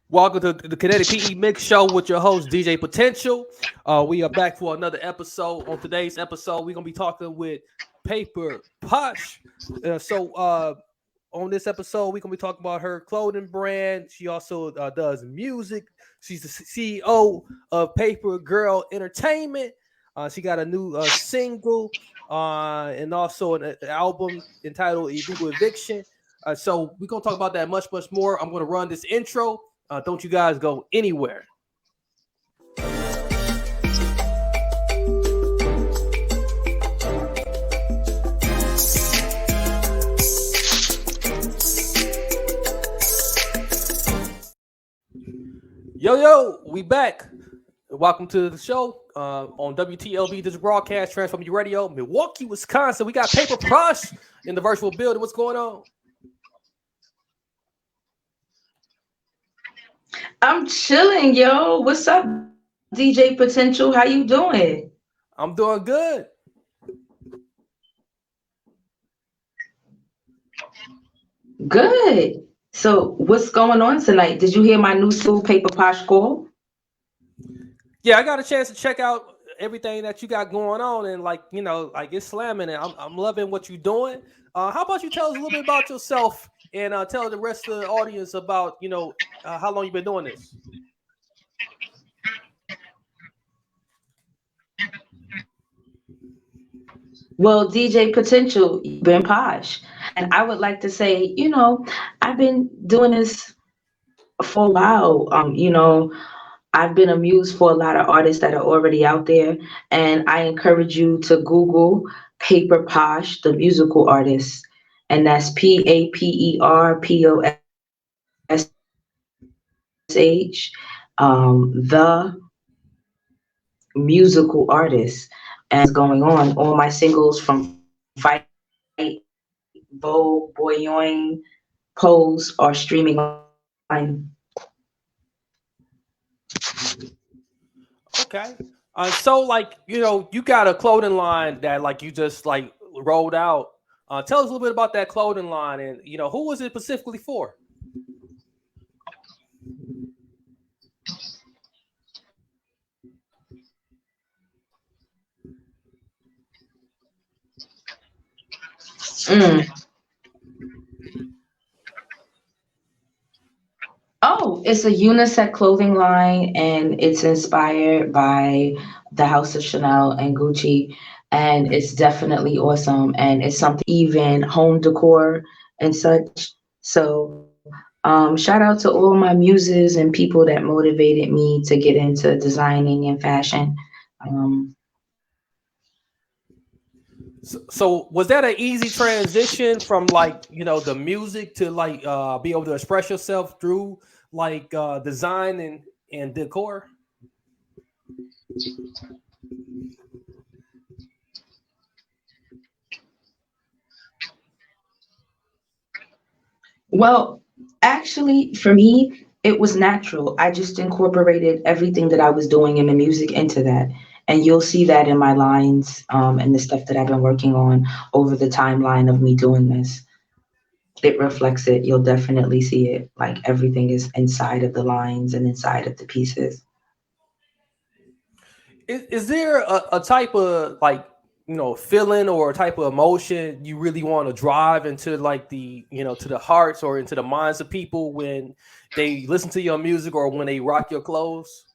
Welcome to the Kinetic PE Mix Show with your host DJ Potential. We are back for another episode. On today's episode, we're gonna be talking with Paper Posh. On this episode, we're gonna be talking about her clothing brand. She also does music. She's the CEO of PaperGirl Entertainment. She got a new single and also an album entitled "Illegal Eviction." So we're gonna talk about that much more. I'm gonna run this intro. Don't you guys go anywhere. Yo, we back. Welcome to the show on WTLB. This is broadcast Transform You Radio, Milwaukee, Wisconsin. We got Paper Posh in the virtual building. What's going on? I'm chilling, yo. What's up, DJ Potential? How you doing? I'm doing good. Good. So, what's going on tonight? Did you hear my new single, Paper Posh Call? Yeah, I got a chance to check out everything that you got going on, and like it's slamming, and I'm loving what you're doing. How about you tell us a little bit about yourself and tell the rest of the audience about how long you've been doing this. Well, DJ Potential, you've been posh. And I would like to say, I've been doing this for a while. I've been amused for a lot of artists that are already out there. And I encourage you to Google Paper Posh, the musical artist. And that's PaperPosh, the musical artist. And going on, all my singles from Fight, Vogue, Boyoing, Pose are streaming online. Okay. So you got a clothing line that like you just like rolled out. Tell us a little bit about that clothing line and who was it specifically for? Mm. Oh, it's a unisex clothing line and it's inspired by the House of Chanel and Gucci. And it's definitely awesome. And it's something even home decor and such. So, shout out to all my muses and people that motivated me to get into designing and fashion. Um, So was that an easy transition from the music to be able to express yourself through design and decor? well, actually, for me, it was natural. I just incorporated everything that I was doing in the music into that. And you'll see that in my lines and the stuff that I've been working on over the timeline of me doing this. It reflects it. You'll definitely see it. Like everything is inside of the lines and inside of the pieces. Is there a type of feeling or a type of emotion you really want to drive into to the hearts or into the minds of people when they listen to your music or when they rock your clothes?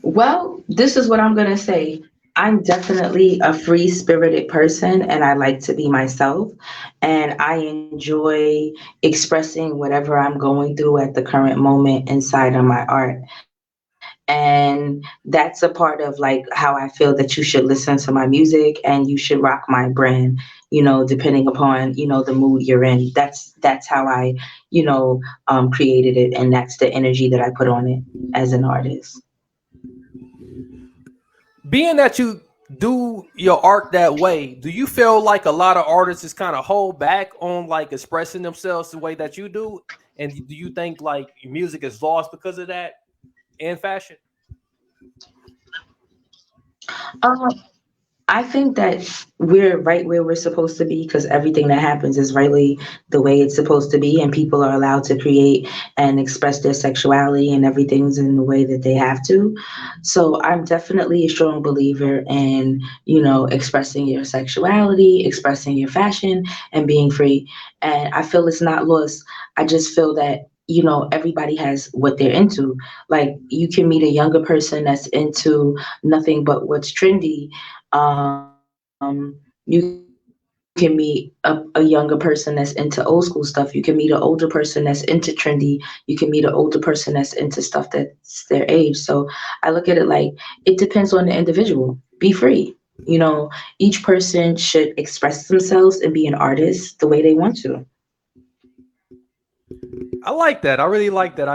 Well, this is what I'm going to say. I'm definitely a free spirited person and I like to be myself. And I enjoy expressing whatever I'm going through at the current moment inside of my art. And that's a part of like how I feel that you should listen to my music and you should rock my brand, depending upon, the mood you're in. That's how I, created it. And that's the energy that I put on it as an artist. Being that you do your art that way, do you feel like a lot of artists just kind of hold back on expressing themselves the way that you do? And do you think music is lost because of that in fashion? Um, I think that we're right where we're supposed to be because everything that happens is rightly the way it's supposed to be, and people are allowed to create and express their sexuality, and everything's in the way that they have to. So I'm definitely a strong believer in, expressing your sexuality, expressing your fashion, and being free. And I feel it's not lost. I just feel that, everybody has what they're into. Like, you can meet a younger person that's into nothing but what's trendy. You can meet a younger person that's into old school stuff. You can meet an older person that's into trendy. You can meet an older person that's into stuff that's their age. So I look at it like it depends on the individual. Be free. Each person should express themselves and be an artist the way they want to. I like that. I really like that.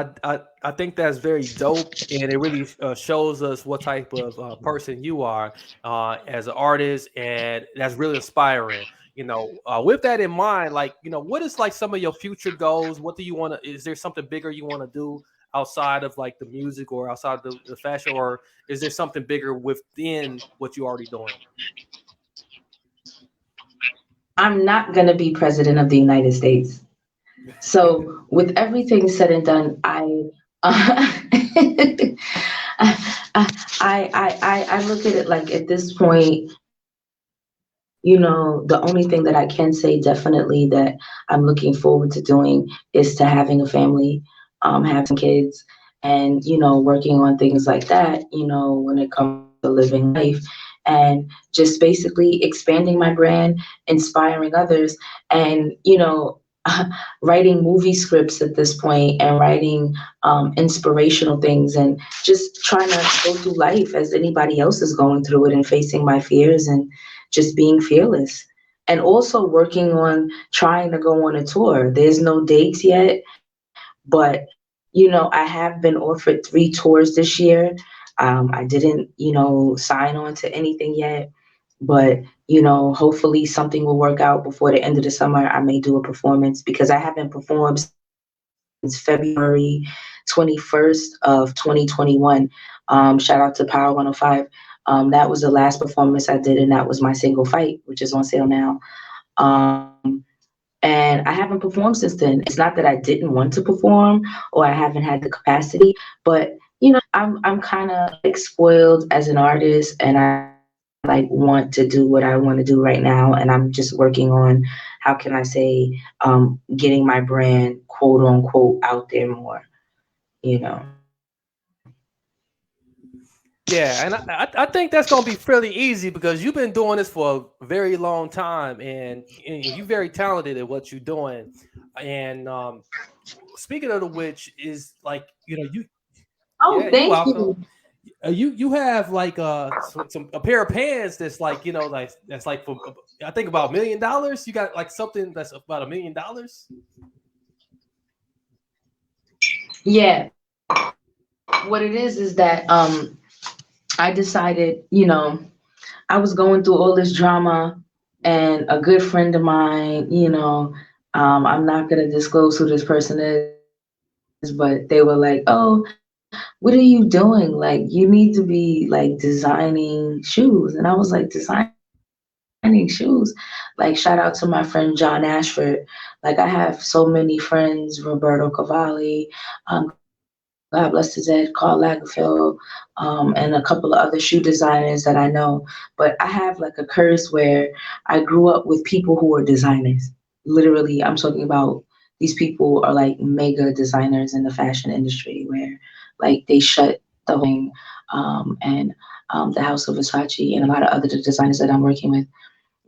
I think that's very dope, and it really shows us what type of person you are as an artist, and that's really inspiring. With that in mind, like, what is like some of your future goals? What do you want to? Is there something bigger you want to do outside of like the music or outside the fashion, or is there something bigger within what you're already doing? I'm not going to be president of the United States. So, with everything said and done, I look at it like at this point, the only thing that I can say definitely that I'm looking forward to doing is to having a family, having kids, and working on things like that. When it comes to living life, and just basically expanding my brand, inspiring others, and writing movie scripts at this point, and writing inspirational things, and just trying to go through life as anybody else is going through it, and facing my fears, and just being fearless. And also working on trying to go on a tour. There's no dates yet, but I have been offered 3 tours this year. I didn't, sign on to anything yet, but hopefully something will work out before the end of the summer. I may do a performance because I haven't performed since February 21st of 2021. Shout out to Power 105. That was the last performance I did, and that was my single Fight, which is on sale now. um and I haven't performed since then. It's not that I didn't want to perform or I haven't had the capacity, but I'm kind of like spoiled as an artist, and I like want to do what I want to do right now, and I'm just working on, how can I say, getting my brand, quote unquote, out there more, you know. Yeah, and I think that's gonna be fairly easy because you've been doing this for a very long time, and you're very talented at what you're doing. And speaking of the which, is like, you, Oh, yeah, you're thank welcome. you. You have like some a pair of pants that's like, like that's like for I think about $1 million. You got like something that's about $1 million. Yeah, what it is that I decided, I was going through all this drama, and a good friend of mine, I'm not gonna disclose who this person is, but they were like, "Oh, what are you doing? Like, you need to be like designing shoes." And I was like, "Designing shoes?" Like, shout out to my friend John Ashford. Like, I have so many friends, Roberto Cavalli, God bless his head, Karl Lagerfeld, and a couple of other shoe designers that I know. But I have like a curse where I grew up with people who are designers. Literally, I'm talking about these people are like mega designers in the fashion industry, where like they shut the whole thing, and the House of Versace and a lot of other designers that I'm working with.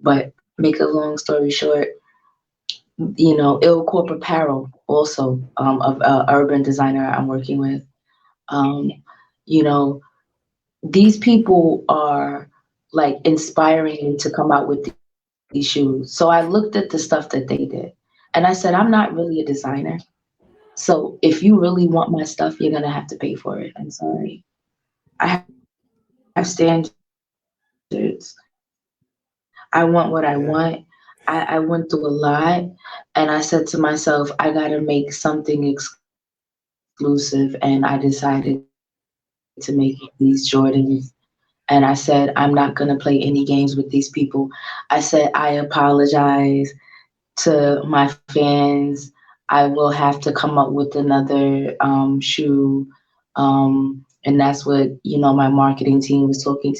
But make a long story short, Ill Corp Apparel also, of urban designer I'm working with. Um, you know, these people are like inspiring me to come out with these shoes. So I looked at the stuff that they did, and I said, I'm not really a designer. So if you really want my stuff, you're gonna have to pay for it. I'm sorry. I have standards. I want what I want. I went through a Yeah, lot, and I said to myself, I gotta make something exclusive, and I decided to make these Jordans, and I sold them for $1 million. And I said, I'm not going to play any games with these people. I said, I apologize to my fans. I will have to come up with another shoe. And that's what, my marketing team was talking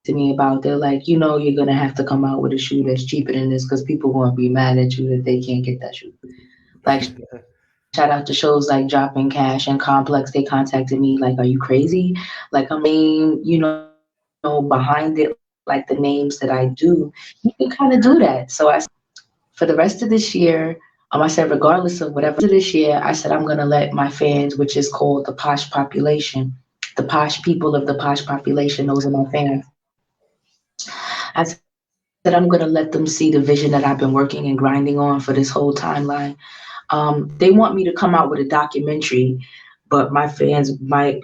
to me about. They're like, you're going to have to come out with a shoe that's cheaper than this because people going to be mad at you that they can't get that shoe. Like, shout out to shows like Dropping Cash and Complex. They contacted me like, are you crazy? Like, I'm not putting my name, behind it like the names that I do. You can kind of do that. So I said, for the rest of this year, I said, regardless of whatever, for the rest of this year, I said, I'm going to let my fans, which is called the posh population, the posh people of the posh population, those are my fans. I said, I'm going to let them see the vision that I've been working and grinding on for this whole timeline. They want me to come out with a documentary, but my fans, my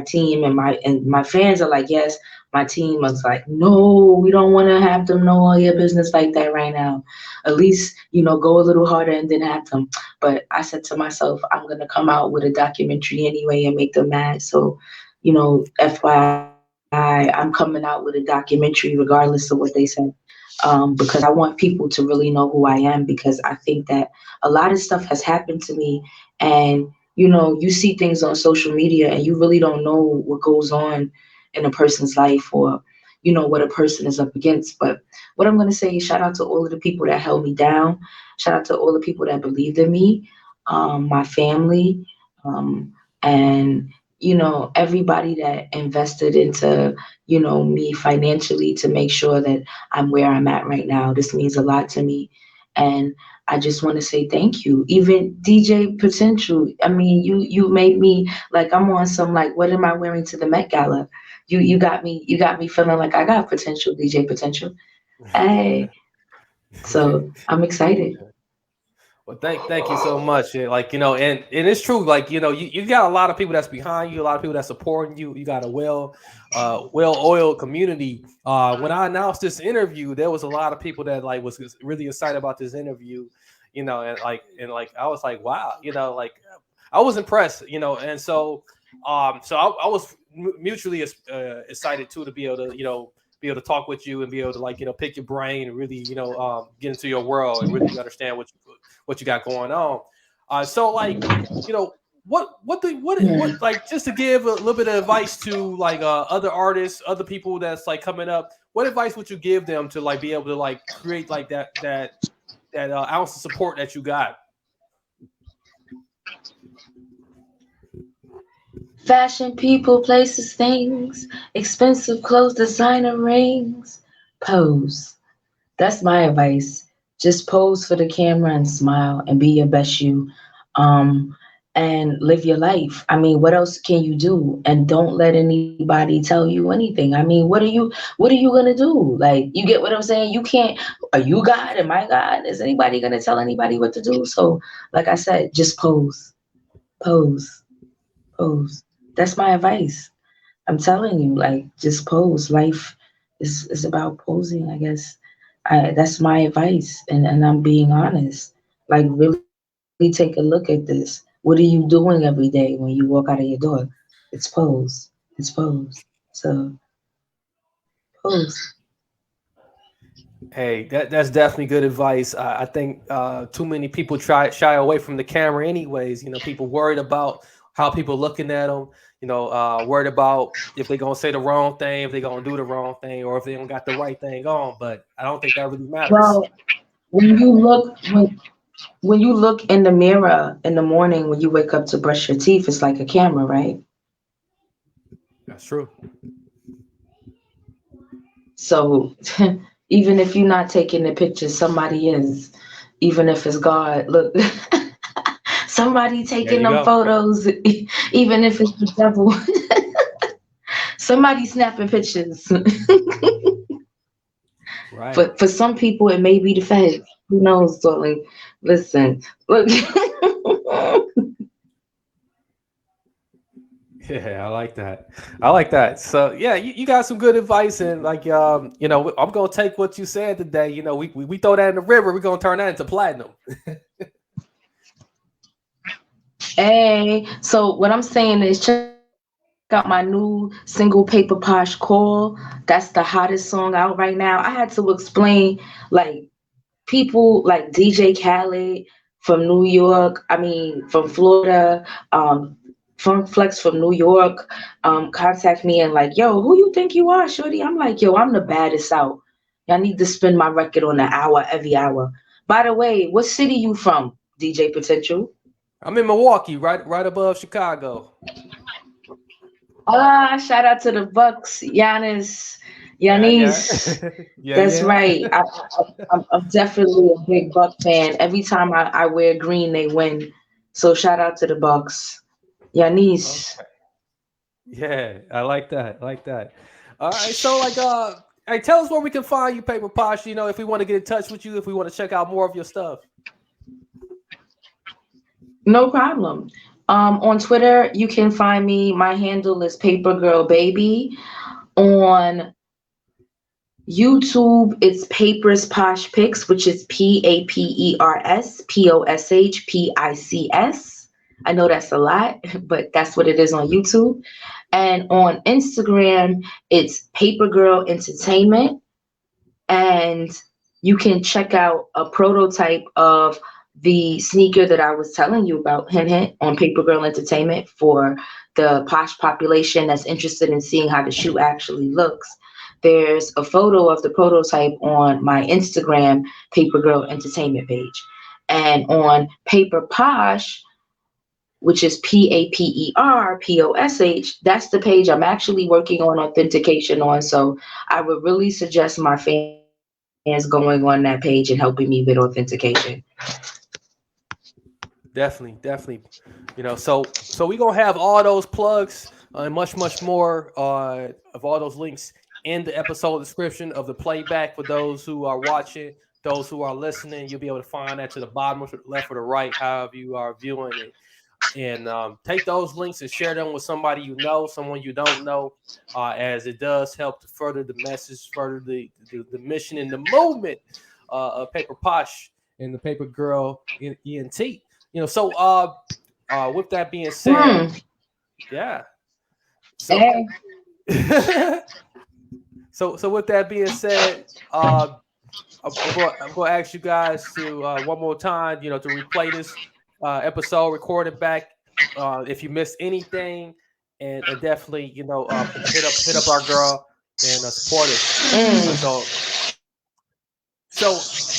team and my fans are like, yes. My team was like, no, we don't want to have them know all your business like that right now. At least, go a little harder and then have them. But I said to myself, I'm gonna come out with a documentary anyway and make them mad. So, FYI, I'm coming out with a documentary regardless of what they say. Because I want people to really know who I am because I think that a lot of stuff has happened to me and you see things on social media and you really don't know what goes on in a person's life or what a person is up against. But what I'm going to say is shout out to all of the people that held me down, shout out to all the people that believed in me, my family, um, and everybody that invested into me financially to make sure that I'm where I'm at right now. This means a lot to me. And I just want to say thank you. Even DJ Potential. I mean, you made me like I'm on some like what am I wearing to the Met Gala? You got me feeling like I got potential, DJ Potential. Hey. So I'm excited. Well, thank you so much. Yeah, like and it's true. Like you got a lot of people that's behind you, a lot of people that's supporting you. You got a well oiled community. When I announced this interview, there was a lot of people that like was really excited about this interview. And I was like, wow, like I was impressed. And so I was mutually excited too to be able to be able to talk with you and be able to like pick your brain and really get into your world and really understand what you got going on. So like, what Yeah. like just to give a little bit of advice to like other artists, other people that's like coming up. What advice would you give them to like be able to like create like that ounce of support that you got? Fashion people, places, things, expensive clothes, designer rings. Pose. That's my advice. Just pose for the camera and smile and be your best you. Um, and live your life. I mean, what else can you do? And don't let anybody tell you anything. I mean, what are you gonna do? Like, you get what I'm saying? You can't. Are you God? Am I God? Is anybody gonna tell anybody what to do? So, like I said, just pose, pose, pose. That's my advice. I'm telling you, like, just pose. Life is about posing, I guess. That's my advice, and I'm being honest. Like, really take a look at this. What are you doing every day when you walk out of your door? It's pose. It's pose. So pose. Hey, that's definitely good advice. I think too many people try shy away from the camera, anyways. People worried about how people looking at them. Worried about if they're gonna say the wrong thing, if they're gonna do the wrong thing, or if they don't got the right thing on. But I don't think that really matters. Well, when you look when you look in the mirror in the morning when you wake up to brush your teeth, it's like a camera, right? That's true. So even if you're not taking the picture, somebody is. Even if it's God, look, somebody There taking you them go. photos, even if it's the devil, somebody snapping pictures. Right. For some people, it may be the feds. Who knows, darling? Listen, look. Yeah, I like that. I like that. So yeah, you got some good advice, and like I'm gonna take what you said today. We throw that in the river. We're gonna turn that into platinum. Hey, so what I'm saying is check out the posh out my new single Paper Posh Call. That's the hottest song out right now. I had to explain like people like DJ Khaled from New York, I mean from Florida, Funk Flex from New York, contact me and like, yo, who you think you are, shorty? I'm like, yo, I'm the baddest out. Y'all need to spin my record on the hour every hour. By the way, what city you from, DJ Potential? I'm in Milwaukee, right above Chicago. Ah, shout out to the Bucks, Giannis, Yeah, yeah, Giannis. yeah, That's yeah. right. I'm definitely a big Buck fan. Every time I wear green, they win. So shout out to the Bucks. Yanis. Okay. Yeah, I like that. I like that. All right, so like, hey, tell us where we can find you, Paper Posh. You know, if we want to get in touch with you, if we want to check out more of your stuff. No problem. On Twitter, you can find me. My handle is Paper Girl Baby. On YouTube, it's Papers Posh Pics, which is PaperPoshPics. I know that's a lot, but that's what it is on YouTube. And on Instagram, it's Paper Girl Entertainment. And you can check out a prototype of the sneaker that I was telling you about, hint, hint, on Paper Girl Entertainment for the posh population that's interested in seeing how the shoe actually looks. There's a photo of the prototype on my Instagram, Paper Girl Entertainment page. And on Paper Posh, which is PaperPosh, that's the page I'm actually working on authentication on. So I would really suggest my fans going on that page and helping me with authentication. Definitely, definitely. You know, so we gonna have all those plugs and much more of all those links in the episode description of the playback for those who are watching, those who are listening. You'll be able to find that to the bottom or to the left or the right, however you are viewing it. And take those links and share them with somebody you know, someone you don't know, as it does help to further the message, further the mission and the movement of Paper Posh and the Paper Girl ENT. You know, so with that being said, Hmm. yeah. So Hey. so with that being said, I'm going to ask you guys to one more time, you know, to replay this episode, record it back if you missed anything, and definitely, you know, hit up our girl and support us. Mm. So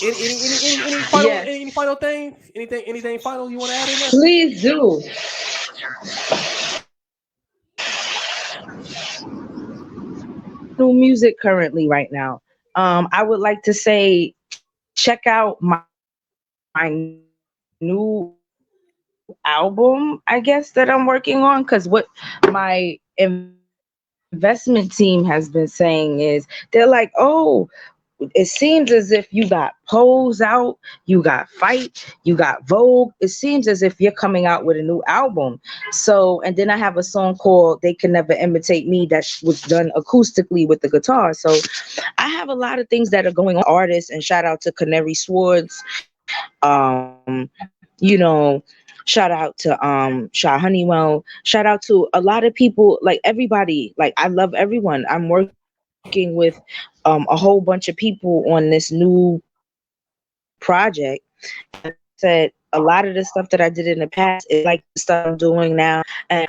any final Yes. thing, anything final you want to add in there? Please do. New music currently right now. I would like to say check out my new album, I guess, that I'm working on, because what my investment team has been saying is they're like, oh, it seems as if you got Pose out, you got Fight, you got Vogue. It seems as if you're coming out with a new album. So, and then I have a song called They Can Never Imitate Me that was done acoustically with the guitar. So I have a lot of things that are going on, artists, and shout out to Canary Swords. You know, shout out to Sha Honeywell. Shout out to a lot of people, like everybody. Like I love everyone. I'm working with a whole bunch of people on this new project. And like I said, a lot of the stuff that I did in the past is like the stuff I'm doing now. And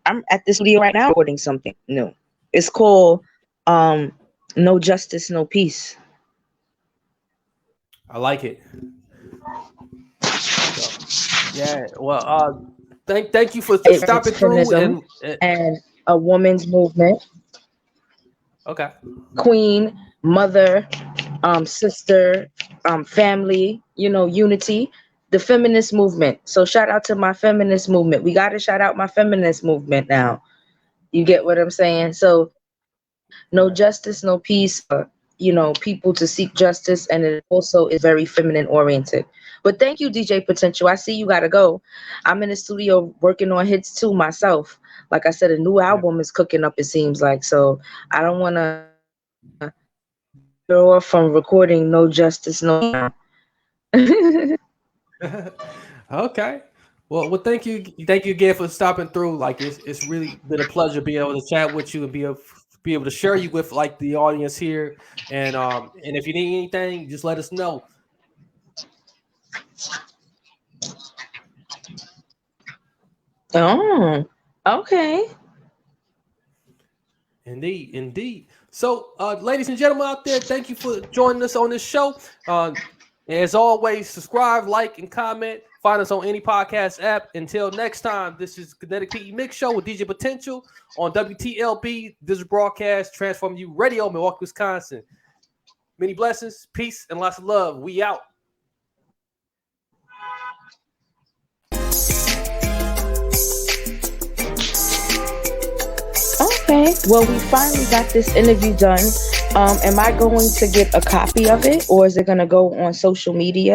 I'm at the studio right now recording something new. It's called No Justice, No Peace. I like it. So yeah, well, thank you for It's stopping through feminism and a woman's movement. okay. Queen, mother, sister, family, unity, the feminist movement. So shout out to my feminist movement. We got to shout out my feminist movement now. You get what I'm saying? So no justice, no peace for, people to seek justice. And it also is very feminine oriented. But thank you, DJ Potential. I see you got to go. I'm in the studio working on hits too myself. Like I said, a new Yeah. album is cooking up, it seems like. So I don't want to veer off from recording No Justice, No Peace now. Okay. Well, thank you again for stopping through. Like it's really been a pleasure being able to chat with you and be able to share you with like the audience here. And if you need anything, just let us know. Oh, okay. Indeed, indeed. So, ladies and gentlemen out there, thank you for joining us on this show. As always, subscribe, like, and comment. Find us on any podcast app. Until next time, this is Kinetic PE Mix Show with DJ Potential on WTLB. This is broadcast Transform You Radio, Milwaukee, Wisconsin. Many blessings, peace, and lots of love. We out. Okay. Well, we finally got this interview done. Am I going to get a copy of it, or is it going to go on social media?